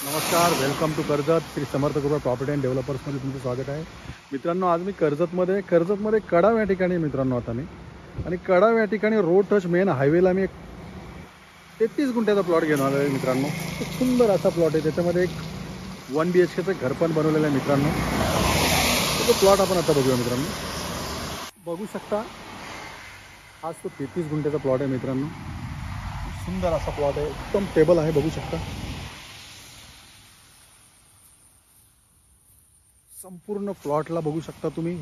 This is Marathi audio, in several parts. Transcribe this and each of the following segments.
नमस्कार, वेलकम टू कर्जत. श्री समर्थ कृपा प्रॉपर्टी अँड डेव्हलपर्समध्ये तुमचं स्वागत आहे. मित्रांनो, आज मी कर्जतमध्ये कडाव या ठिकाणी आहे मित्रांनो. आता मी आणि कडाव या ठिकाणी रोड टच मेन हायवेला मी एक 33 गुंठ्याचा प्लॉट घेऊन आलो आहे मित्रांनो. खूप सुंदर असा प्लॉट आहे. त्याच्यामध्ये एक 1 BHKचं घर पण बनवलेलं आहे मित्रांनो. तो प्लॉट आपण आता बघूया मित्रांनो. बघू शकता, आज तो 33 गुंठ्याचा प्लॉट आहे मित्रांनो. सुंदर असा प्लॉट आहे, एकदम टेबल आहे, बघू शकता. संपूर्ण प्लॉटला बघू शकता तुम्ही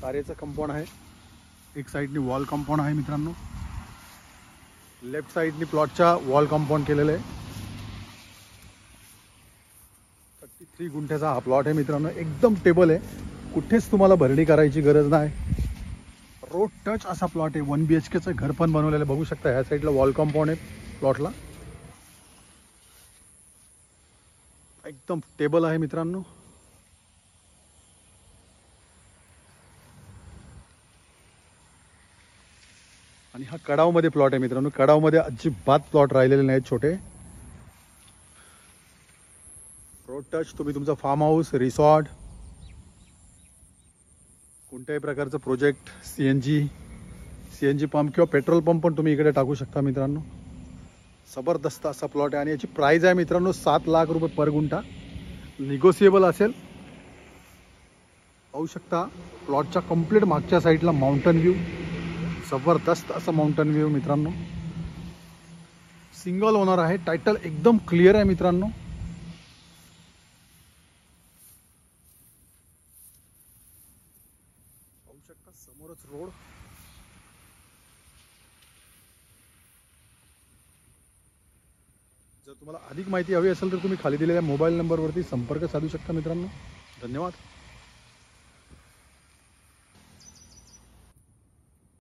तारेचं कंपाऊंड आहे. एक साईडनी वॉल कंपाऊंड आहे मित्रांनो. लेफ्ट साईडनी प्लॉटच्या वॉल कंपाऊंड केलेलं आहे. 33 गुंठ्याचा हा प्लॉट आहे मित्रांनो. एकदम टेबल आहे, कुठेच तुम्हाला भरणी करायची गरज नाही. रोड टच असा प्लॉट आहे. 1 BHKचं घर पण बनवलेलं आहे, बघू शकता. ह्या साईडला वॉल कंपाऊंड आहे प्लॉटला. एकदम टेबल आहे मित्रांनो. आणि हा कडावमध्ये प्लॉट आहे मित्रांनो. कडावमध्ये अजिबात प्लॉट राहिलेले नाहीत छोटे. रोड टच तुम्ही तुमचा फार्म हाऊस, रिसॉर्ट, कोणत्याही प्रकारचं प्रोजेक्ट, CNG पंप किंवा पेट्रोल पंप पण तुम्ही इकडे टाकू शकता मित्रांनो. जबरदस्त असा प्लॉट आहे आणि याची प्राइस आहे मित्रांनो 7 लाख रुपये पर गुंठा. निगोसिएबल असेल. पाहू शकता प्लॉटच्या कंप्लीट मागच्या साईडला माउंटन व्ह्यू, जबरदस्त असं माउंटन व्ह्यू मित्रांनो. सिंगल ओनर आहे. टायटल एकदम क्लिअर आहे मित्रांनो. पाहू शकता समोरच रोड. जर तुम्हाला अधिक माहिती हवी असेल तर तुम्ही खाली दिलेल्या मोबाईल नंबरवरती संपर्क साधू शकता मित्रांनो. धन्यवाद.